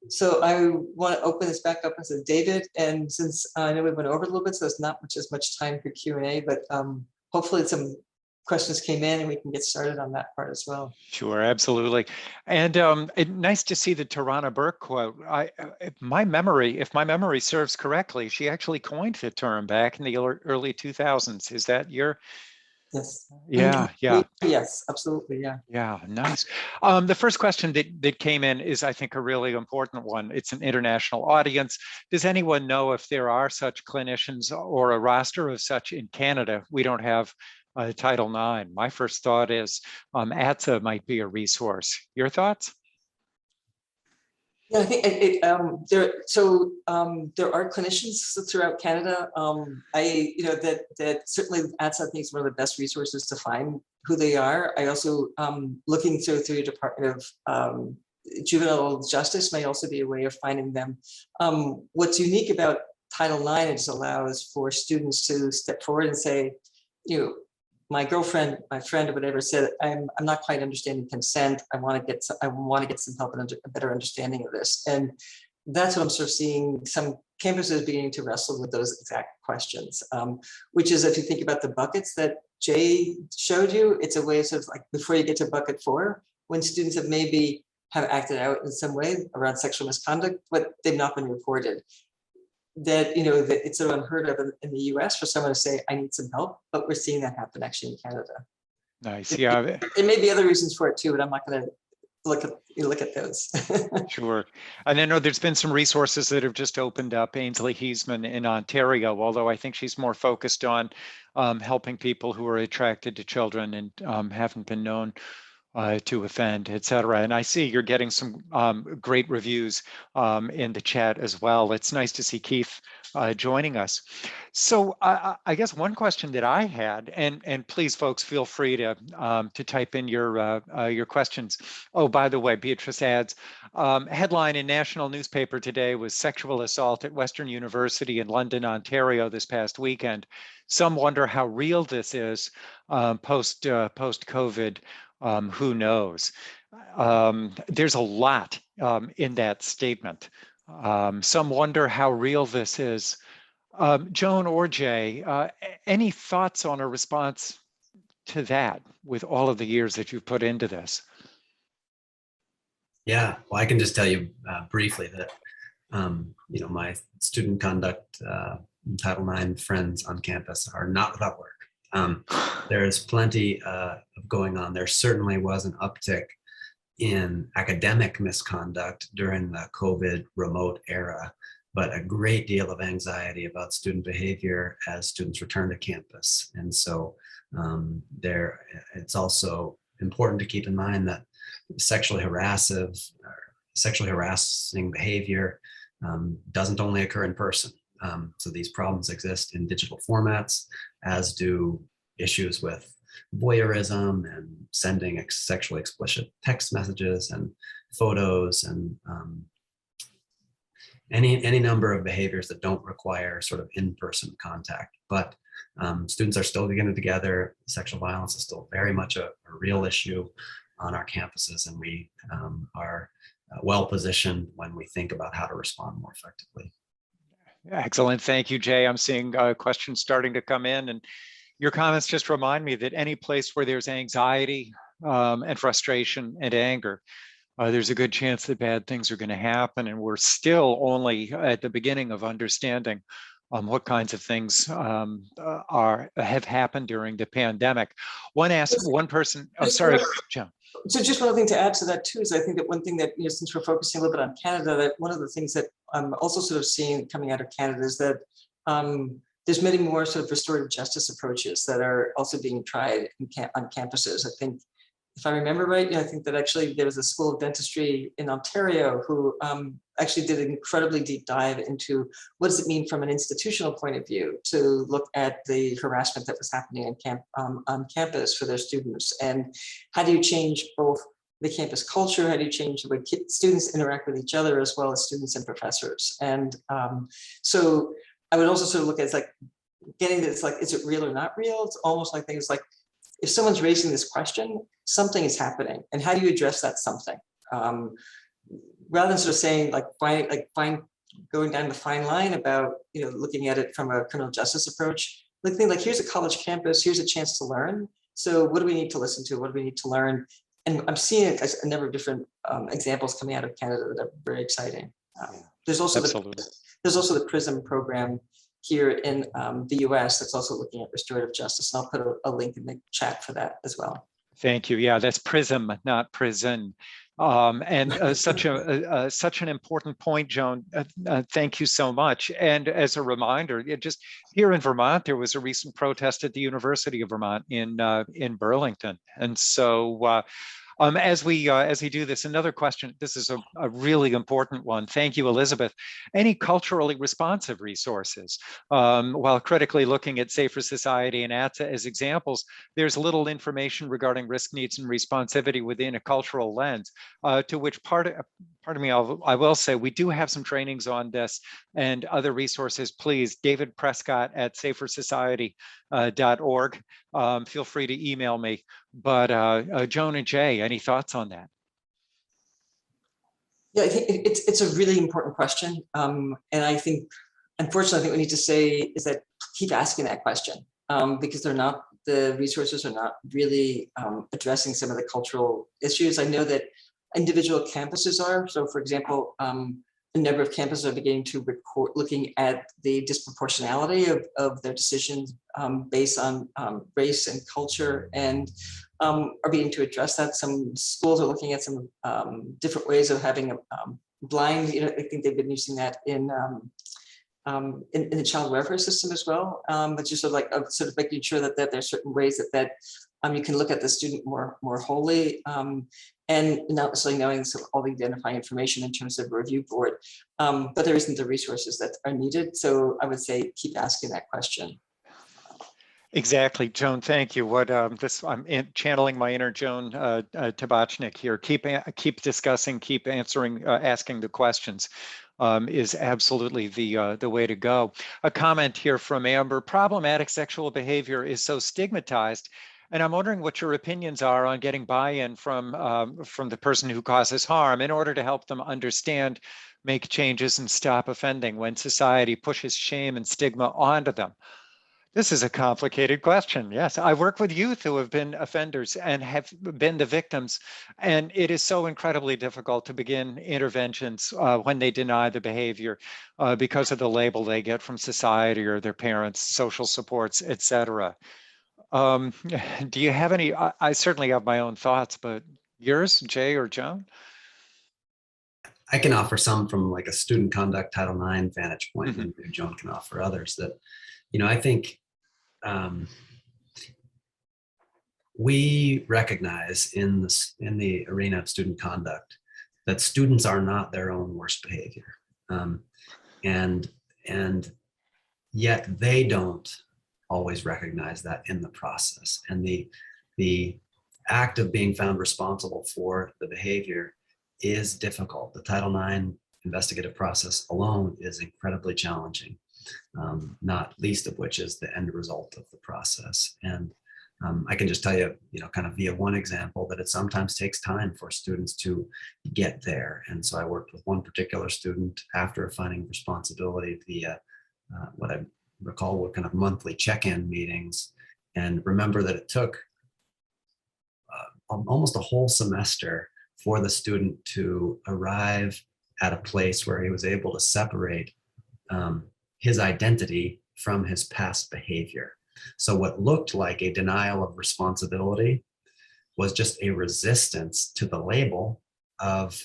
[SPEAKER 2] So I want to open this back up to David, and since I know we went over a little bit, so there's not as much time for Q&A, but hopefully some questions came in and we can get started on that part as well.
[SPEAKER 1] Sure, absolutely. And nice to see the Tarana Burke quote. If my memory serves correctly, she actually coined the term back in the early 2000s. Is that your?
[SPEAKER 2] Yes.
[SPEAKER 1] Yeah, yeah.
[SPEAKER 2] Yes, absolutely, yeah.
[SPEAKER 1] Yeah, nice. The first question that came in is, I think, a really important one. It's an international audience. Does anyone know if there are such clinicians or a roster of such in Canada? We don't have Title IX. My first thought is ATSA might be a resource. Your thoughts?
[SPEAKER 2] Yeah, I think there are clinicians throughout Canada. That certainly ATSA, I think, is one of the best resources to find who they are. I also looking through the Department of Juvenile Justice may also be a way of finding them. What's unique about Title IX is allows for students to step forward and say, my girlfriend, my friend, or whatever said, I'm not quite understanding consent. I want to get some help and a better understanding of this. And that's what I'm sort of seeing some campuses beginning to wrestle with those exact questions, which is, if you think about the buckets that Jay showed you, it's a way of sort of like before you get to bucket 4, when students have maybe have acted out in some way around sexual misconduct, but they've not been reported. That that it's sort of unheard of in the US for someone to say, I need some help, but we're seeing that happen actually in Canada.
[SPEAKER 1] Nice. Yeah.
[SPEAKER 2] There may be other reasons for it too, but I'm not going to look at those.
[SPEAKER 1] Sure. And I know there's been some resources that have just opened up. Ainsley Heisman in Ontario, although I think she's more focused on helping people who are attracted to children and haven't been known to offend, et cetera. And I see you're getting some great reviews in the chat as well. It's nice to see Keith joining us. So I guess one question that I had, and please, folks, feel free to type in your questions. Oh, by the way, Beatrice adds, headline in national newspaper today was sexual assault at Western University in London, Ontario this past weekend. Some wonder how real this is post COVID. Who knows? There's a lot in that statement. Some wonder how real this is. Joan or Jay, any thoughts on a response to that with all of the years that you've put into this?
[SPEAKER 3] Yeah, well, I can just tell you briefly that, my student conduct Title IX friends on campus are not without work. There is plenty of going on. There certainly was an uptick in academic misconduct during the COVID remote era, but a great deal of anxiety about student behavior as students return to campus. And so it's also important to keep in mind that sexually harassing behavior doesn't only occur in person. So these problems exist in digital formats, as do issues with voyeurism and sending sexually explicit text messages and photos and any number of behaviors that don't require sort of in-person contact. But students are still getting together. Sexual violence is still very much a real issue on our campuses, and we are well positioned when we think about how to respond more effectively.
[SPEAKER 1] Excellent. Thank you, Jay. I'm seeing questions starting to come in, and your comments just remind me that any place where there's anxiety and frustration and anger, there's a good chance that bad things are going to happen. And we're still only at the beginning of understanding what kinds of things have happened during the pandemic. One person, oh, sorry, Joan.
[SPEAKER 2] So just one other thing to add to that too is I think that one thing that, since we're focusing a little bit on Canada, that one of the things that I'm also sort of seeing coming out of Canada is that there's many more sort of restorative justice approaches that are also being tried on campuses. I think, if I remember right, I think that actually there was a school of dentistry in Ontario who actually did an incredibly deep dive into what does it mean from an institutional point of view to look at the harassment that was happening on campus for their students, and how do you change both the campus culture, how do you change the way students interact with each other as well as students and professors. And so I would also sort of look at getting this, is it real or not real? It's almost like things like, if someone's raising this question, something is happening, and how do you address that something? Rather than sort of saying going down the fine line about looking at it from a criminal justice approach, looking like here's a college campus, here's a chance to learn. So what do we need to listen to? What do we need to learn? And I'm seeing a number of different examples coming out of Canada that are very exciting. There's also the PRISM program here in the US that's also looking at restorative justice. And I'll put a link in the chat for that as well.
[SPEAKER 1] Thank you. Yeah, that's PRISM, not prison. And such an important point, Joan. Thank you so much. And as a reminder, just here in Vermont, there was a recent protest at the University of Vermont in Burlington. And so as we do this, another question, this is a really important one. Thank you, Elizabeth. Any culturally responsive resources? While critically looking at Safer Society and ATSA as examples, there's little information regarding risk, needs, and responsivity within a cultural lens, to which pardon me, I will say we do have some trainings on this and other resources. Please, David Prescott at safersociety.org. Feel free to email me. But Joan and Jay, any thoughts on that?
[SPEAKER 2] Yeah, I think it's a really important question. And I think, unfortunately, I think what we need to say is that keep asking that question because the resources are not really addressing some of the cultural issues. I know that individual campuses are. So for example, a number of campuses are beginning to report looking at the disproportionality of their decisions based on race and culture, and are beginning to address that. Some schools are looking at some different ways of having a blind, I think they've been using that in the child welfare system as well, but just sort of making sure that there's certain ways that you can look at the student more wholly. and not necessarily knowing all the identifying information in terms of a review board, but there isn't the resources that are needed. So I would say keep asking that question.
[SPEAKER 1] Exactly, Joan. Thank you. What I'm channeling my inner Joan Tabachnik here. Keep discussing, keep answering, asking the questions is absolutely the way to go. A comment here from Amber: problematic sexual behavior is so stigmatized, and I'm wondering what your opinions are on getting buy-in from the person who causes harm in order to help them understand, make changes, and stop offending when society pushes shame and stigma onto them. This is a complicated question. Yes, I work with youth who have been offenders and have been the victims, and it is so incredibly difficult to begin interventions when they deny the behavior because of the label they get from society or their parents, social supports, etc. Do you have any? I certainly have my own thoughts, but yours, Jay or Joan?
[SPEAKER 3] I can offer some from like a student conduct Title IX vantage point, and maybe Joan can offer others. That, I think we recognize in the arena of student conduct that students are not their own worst behavior, and yet they don't always recognize that in the process. And the act of being found responsible for the behavior is difficult. The Title IX investigative process alone is incredibly challenging. Not least of which is the end result of the process. And I can just tell you, kind of via one example, that it sometimes takes time for students to get there. And so I worked with one particular student after finding responsibility via what I recall were kind of monthly check-in meetings. And remember that it took almost a whole semester for the student to arrive at a place where he was able to separate his identity from his past behavior. So what looked like a denial of responsibility was just a resistance to the label of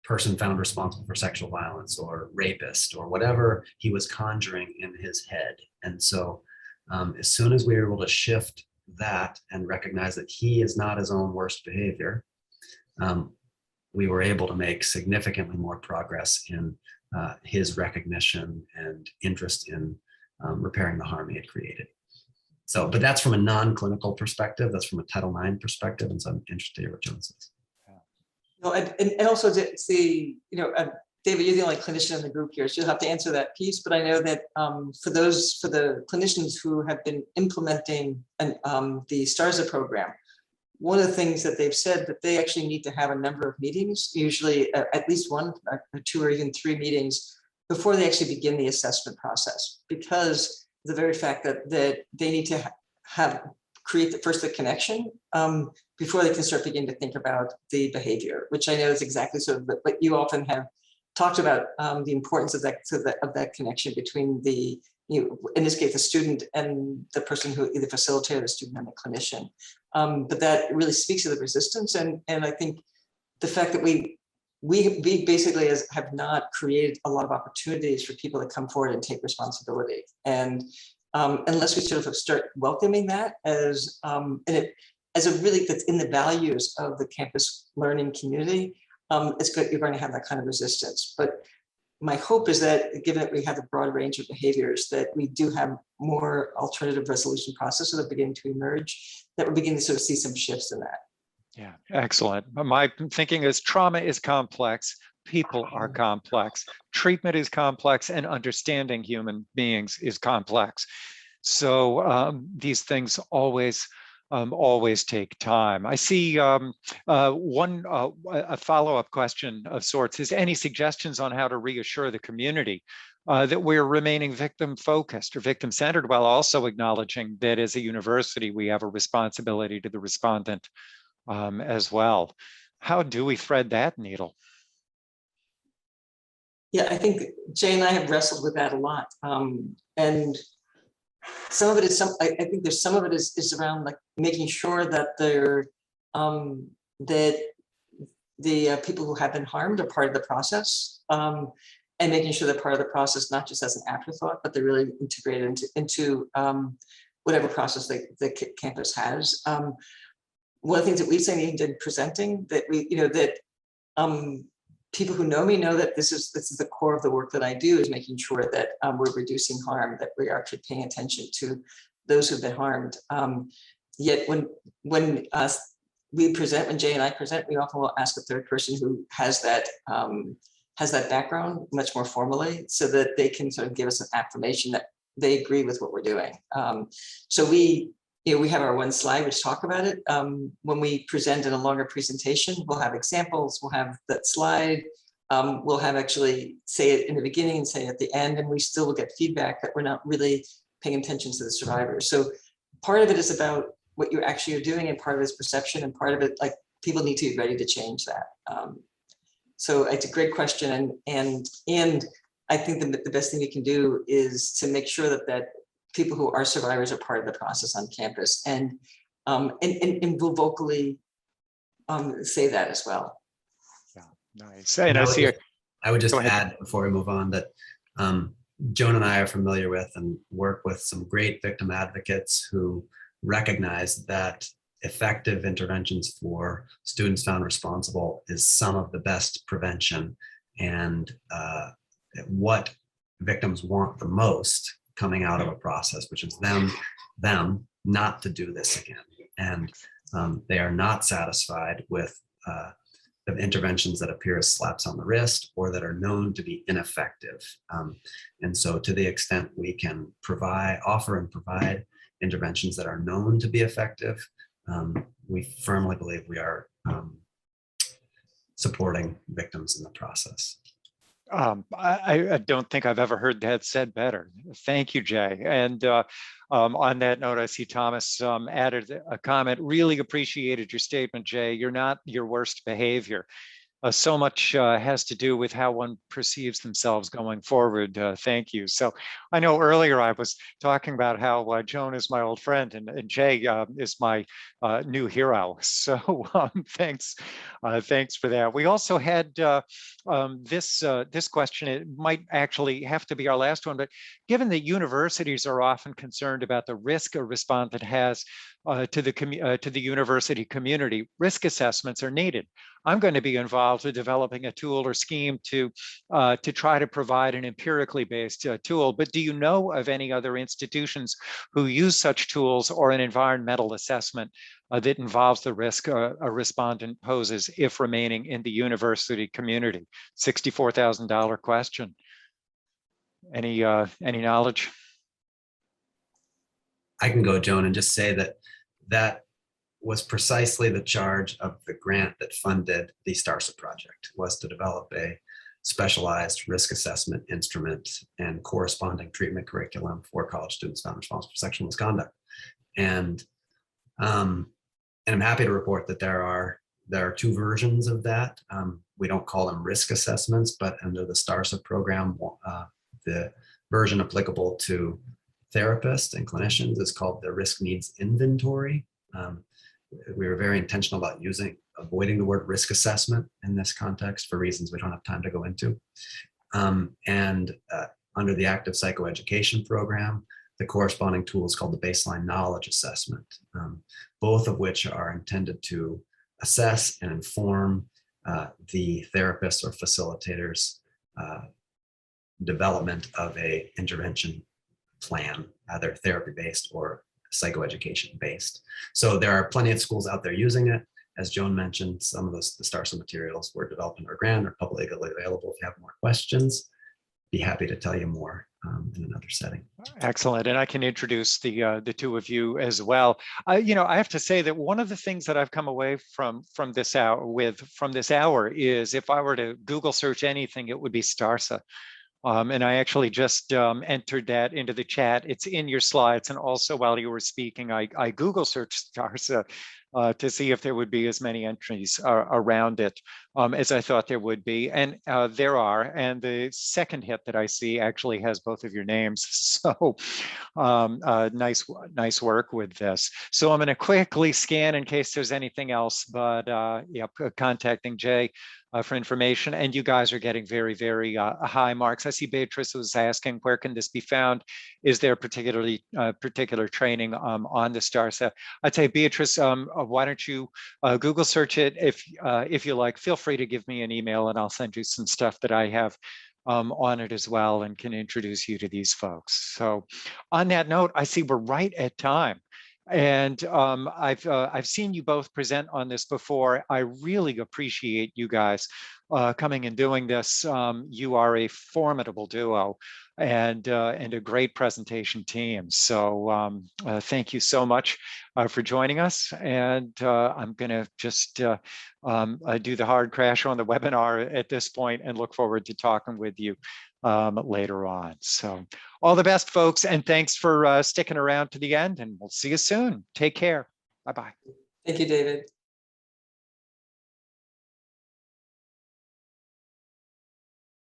[SPEAKER 3] person found responsible for sexual violence or rapist or whatever he was conjuring in his head. And so as soon as we were able to shift that and recognize that he is not his own worst behavior, we were able to make significantly more progress in his recognition and interest in repairing the harm he had created. So, but that's from a non-clinical perspective. That's from a Title IX perspective. And so I'm interested to hear what Joan says.
[SPEAKER 2] No, and also to see, David, you're the only clinician in the group here, so you'll have to answer that piece. But I know that for the clinicians who have been implementing the STARSA program, one of the things that they've said that they actually need to have a number of meetings, usually at least one, or two, or even three meetings before they actually begin the assessment process, because the very fact that they need to create the connection before they can start beginning to think about the behavior, which I know is exactly sort of what you often have talked about, the importance of that connection between in this case, the student and the person who either facilitated the student and the clinician. But that really speaks to the resistance. And I think the fact that we basically have not created a lot of opportunities for people to come forward and take responsibility. And unless we sort of start welcoming that as a really that's in the values of the campus learning community, it's good. You're going to have that kind of resistance. But my hope is that, given that we have a broad range of behaviors, that we do have more alternative resolution processes that are beginning to emerge, that we're beginning to sort of see some shifts in that.
[SPEAKER 1] Yeah, excellent. My thinking is trauma is complex, people are complex, treatment is complex, and understanding human beings is complex. So these things always take time. I see a follow-up question of sorts is any suggestions on how to reassure the community that we're remaining victim-focused or victim-centered while also acknowledging that as a university, we have a responsibility to the respondent as well. How do we thread that needle?
[SPEAKER 2] Yeah, I think Jay and I have wrestled with that a lot. And some of it is I think there's some of it is around like making sure that that the people who have been harmed are part of the process, and making sure they're part of the process, not just as an afterthought, but they're really integrated into whatever process the campus has. one of the things that we've seen in presenting that we, that people who know me know that this is the core of the work that I do, is making sure that we're reducing harm, that we are actually paying attention to those who've been harmed. Yet when we present, when Jay and I present, we often will ask a third person who has that background much more formally, so that they can sort of give us an affirmation that they agree with what we're doing. So we have our one slide which talk about it. When we present in a longer presentation, we'll have examples, we'll have that slide, we'll have actually say it in the beginning and say it at the end, and we still will get feedback that we're not really paying attention to the survivors. So part of it is about what you actually are doing, and part of it is perception, and part of it, like, people need to be ready to change that. So it's a great question, and I think the best thing you can do is to make sure that people who are survivors are part of the process on campus, and will vocally say that as well.
[SPEAKER 1] Yeah, nice. And
[SPEAKER 3] I would just
[SPEAKER 1] go ahead.
[SPEAKER 3] add before we move on that Joan and I are familiar with and work with some great victim advocates who recognize that effective interventions for students found responsible is some of the best prevention, and what victims want the most coming out of a process, which is them not to do this again. And they are not satisfied with interventions that appear as slaps on the wrist or that are known to be ineffective. And so to the extent we can offer and provide interventions that are known to be effective, we firmly believe we are supporting victims in the process.
[SPEAKER 1] I don't think I've ever heard that said better. Thank you, Jay. And on that note, I see Thomas added a comment. Really appreciated your statement, Jay. You're not your worst behavior. So much has to do with how one perceives themselves going forward. Thank you. So I know earlier I was talking about how Joan is my old friend, and Jay is my new hero. So thanks for that. We also had this question. It might actually have to be our last one, but given that universities are often concerned about the risk a respondent has to the university community, risk assessments are needed. I'm going to be involved with developing a tool or scheme to try to provide an empirically based tool. But do you know of any other institutions who use such tools or an environmental assessment that involves the risk a respondent poses if remaining in the university community? $64,000 question. Any knowledge?
[SPEAKER 3] I can go, Joan, and just say that was precisely the charge of the grant that funded the STARSA project, was to develop a specialized risk assessment instrument and corresponding treatment curriculum for college students found responsible for sexual misconduct. And I'm happy to report that there are two versions of that. We don't call them risk assessments, but under the STARSA program, the version applicable to therapists and clinicians is called the risk needs inventory. We were very intentional about avoiding the word risk assessment in this context for reasons we don't have time to go into. And under the active psychoeducation program, the corresponding tool is called the baseline knowledge assessment, both of which are intended to assess and inform the therapist or facilitator's development of a intervention plan, either therapy-based or psychoeducation-based. So there are plenty of schools out there using it. As Joan mentioned, some of the STARSA materials were developed under grant or publicly available. If you have more questions, be happy to tell you more in another setting.
[SPEAKER 1] Excellent, and I can introduce the two of you as well. I have to say that one of the things that I've come away from this hour is, if I were to Google search anything, it would be STARSA. And I actually just entered that into the chat. It's in your slides. And also while you were speaking, I Google searched STARSA to see if there would be as many entries around it as I thought there would be. And there are. And the second hit that I see actually has both of your names. So nice work with this. So I'm going to quickly scan in case there's anything else, but contacting Jay for information, and you guys are getting very, very high marks. I see Beatrice was asking, where can this be found? Is there particular training on the STARSA? I'd say, Beatrice, why don't you Google search it? If you like, feel free to give me an email and I'll send you some stuff that I have on it as well and can introduce you to these folks. So on that note, I see we're right at time. And I've seen you both present on this before. I really appreciate you guys coming and doing this. You are a formidable duo and a great presentation team. So thank you so much for joining us. And I'm going to just do the hard crash on the webinar at this point and look forward to talking with you later on. So all the best, folks, and thanks for sticking around to the end, and we'll see you soon. Take care. Bye-bye.
[SPEAKER 2] Thank you, David.